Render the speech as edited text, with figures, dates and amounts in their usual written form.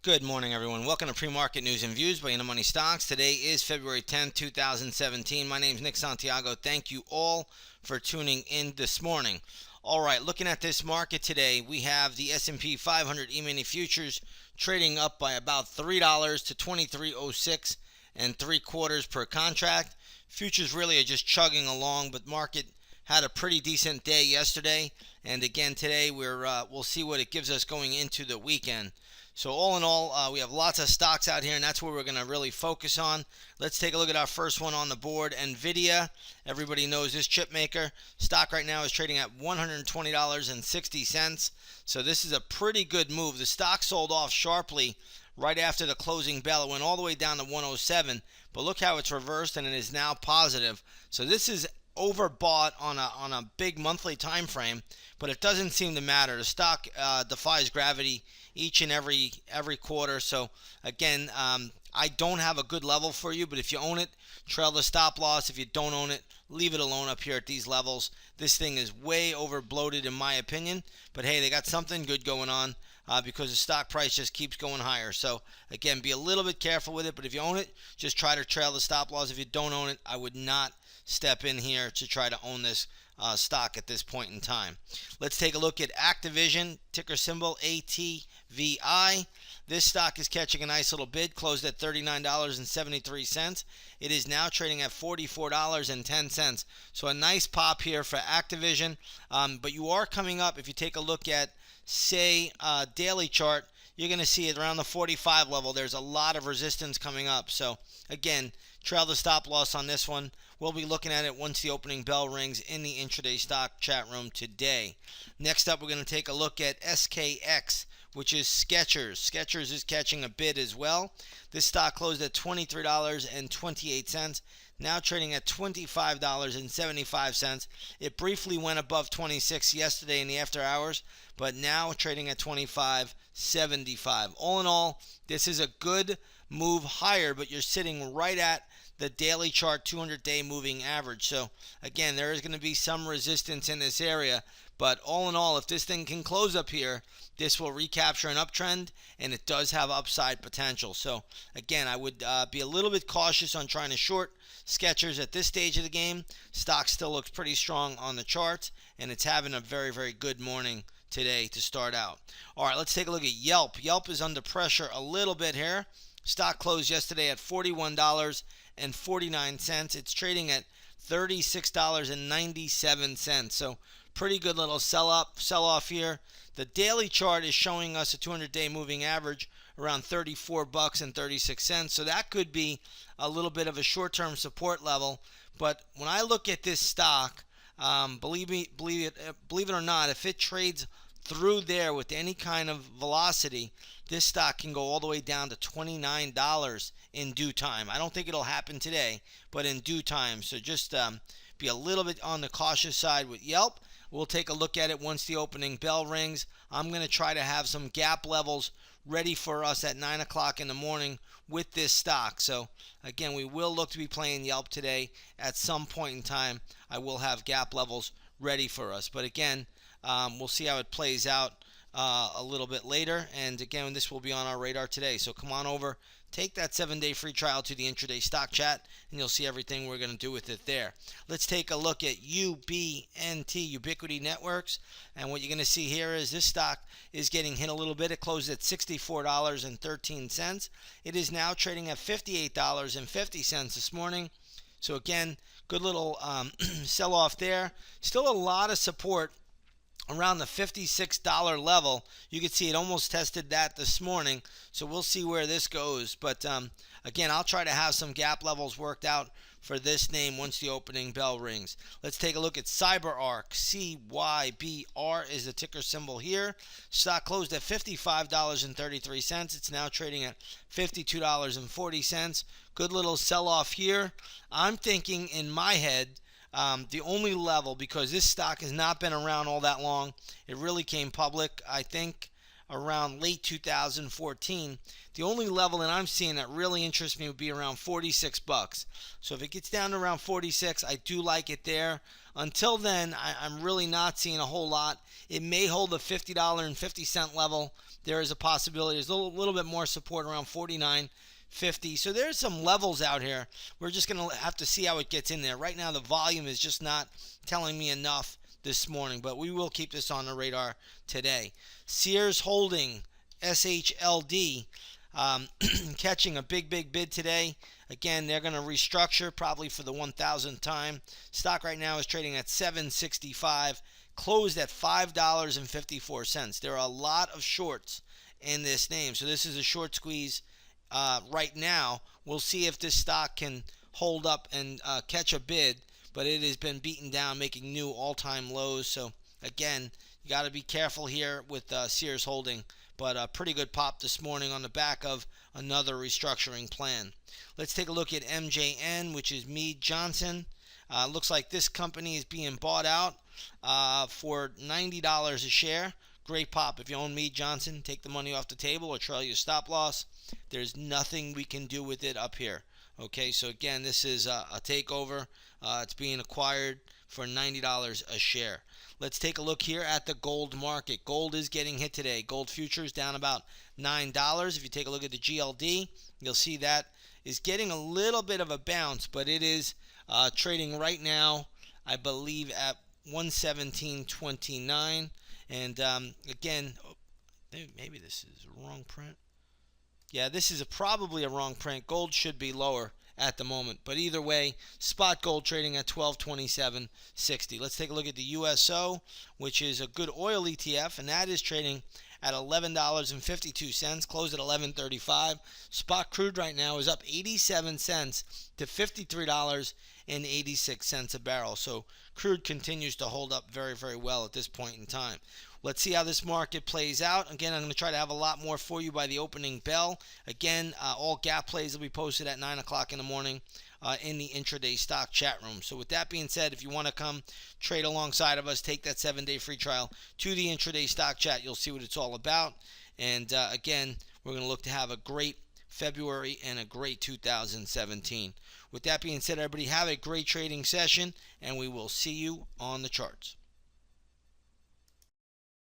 Good morning, everyone. Welcome to Pre-Market News and Views by InTheMoneyStocks. Today is February 10th, 2017. My name is Nick Santiago. Thank you all for tuning in this morning. All right, looking at this market today, we have the S&P 500 E-mini futures trading up by about $3 to 23.06 and 3/4 per contract. Futures really are just chugging along, but market had a pretty decent day yesterday, and again today we'll see what it gives us going into the weekend. So all in all, we have lots of stocks out here, and that's where we're going to really focus on. Let's take a look at our first one on the board, NVDA. Everybody knows this chip maker. Stock right now is trading at $120.60. So this is a pretty good move. The stock sold off sharply right after the closing bell. It went all the way down to 107, but look how it's reversed, and it is now positive. So this is overbought on a big monthly time frame, but it doesn't seem to matter. The stock defies gravity each and every quarter. So again, I don't have a good level for you, but if you own it, trail the stop loss. If you don't own it, leave it alone up here at these levels. This thing is way over bloated in my opinion, but hey, they got something good going on because the stock price just keeps going higher. So again, be a little bit careful with it, but if you own it, just try to trail the stop loss. If you don't own it, I would not step in here to try to own this stock at this point in time. Let's take a look at Activision, ticker symbol ATVI. This stock is catching a nice little bid, closed at $39.73. It is now trading at $44.10. So a nice pop here for Activision, but you are coming up. If you take a look at, say, daily chart, you're going to see it around the 45 level. There's a lot of resistance coming up. So again, trail the stop loss on this one. We'll be looking at it once the opening bell rings in the intraday stock chat room today. Next up, we're going to take a look at SKX, which is Skechers. Skechers is catching a bid as well. This stock closed at $23.28, now trading at $25.75. It briefly went above 26 yesterday in the after hours, but now trading at $25.75. All in all, this is a good move higher, but you're sitting right at the daily chart 200-day moving average. So again, there is going to be some resistance in this area, but all in all, if this thing can close up here, this will recapture an uptrend, and it does have upside potential. So again, I would be a little bit cautious on trying to short Skechers at this stage of the game. Stock still looks pretty strong on the charts, and it's having a very, very good morning today to start out. All right, let's take a look at Yelp. Yelp is under pressure a little bit here. Stock closed yesterday at $41.49. It's trading at $36.97. So pretty good little sell off here. The daily chart is showing us a 200-day moving average around $34.36. So that could be a little bit of a short-term support level. But when I look at this stock, believe it or not, if it trades through there with any kind of velocity, this stock can go all the way down to $29 in due time. I don't think it'll happen today, but in due time. So just be a little bit on the cautious side with Yelp. We'll take a look at it once the opening bell rings. I'm going to try to have some gap levels ready for us at 9 o'clock in the morning with this stock. So again, we will look to be playing Yelp today. At some point in time, I will have gap levels ready for us. But again, we'll see how it plays out a little bit later. And again, this will be on our radar today. So come on over, take that 7-day free trial to the intraday stock chat, and you'll see everything we're going to do with it there. Let's take a look at UBNT, Ubiquity Networks. And what you're going to see here is this stock is getting hit a little bit. It closed at $64.13. It is now trading at $58.50 this morning. So again, good little sell off there. Still a lot of support around the $56 level. You can see it almost tested that this morning, so we'll see where this goes. But again, I'll try to have some gap levels worked out for this name once the opening bell rings. Let's take a look at CyberArk. CYBR is the ticker symbol here. Stock closed at $55.33. It's now trading at $52.40. Good little sell-off here. I'm thinking in my head, the only level, because this stock has not been around all that long, it really came public, I think, around late 2014. The only level that I'm seeing that really interests me would be around 46 bucks. So if it gets down to around 46, I do like it there. Until then, I'm really not seeing a whole lot. It may hold the $50.50 level. There is a possibility. There's a little bit more support around 49.50. So there's some levels out here. We're just going to have to see how it gets in there. Right now, the volume is just not telling me enough this morning, but we will keep this on the radar today. Sears Holding, SHLD, catching a big bid today. Again, they're going to restructure probably for the 1,000th time. Stock right now is trading at $7.65, closed at $5.54. There are a lot of shorts in this name, so this is a short squeeze right now. We'll see if this stock can hold up and catch a bid, but it has been beaten down, making new all-time lows. So again, you got to be careful here with Sears Holding, but a pretty good pop this morning on the back of another restructuring plan. Let's take a look at MJN, which is Mead Johnson. Looks like this company is being bought out for $90 a share. Great pop. If you own Mead Johnson, take the money off the table or trail your stop loss. There's nothing we can do with it up here. Okay, so again, this is a takeover. It's being acquired for $90 a share. Let's take a look here at the gold market. Gold is getting hit today. Gold futures down about $9. If you take a look at the GLD, you'll see that is getting a little bit of a bounce, but it is trading right now, I believe, at 117.29. And again, maybe this is a wrong print. Yeah, this is probably a wrong print. Gold should be lower at the moment. But either way, spot gold trading at $1227.60. Let's take a look at the USO, which is a good oil ETF, and that is trading at $11.52, closed at $11.35. Spot crude right now is up 87 cents to $53.86 a barrel. So crude continues to hold up very well at this point in time. Let's see how this market plays out. Again, I'm going to try to have a lot more for you by the opening bell. Again, all gap plays will be posted at 9 o'clock in the morning in the intraday stock chat room. So with that being said, if you want to come trade alongside of us, take that 7-day free trial to the intraday stock chat. You'll see what it's all about. And again, we're going to look to have a great February and a great 2017. With that being said, everybody, have a great trading session, and we will see you on the charts.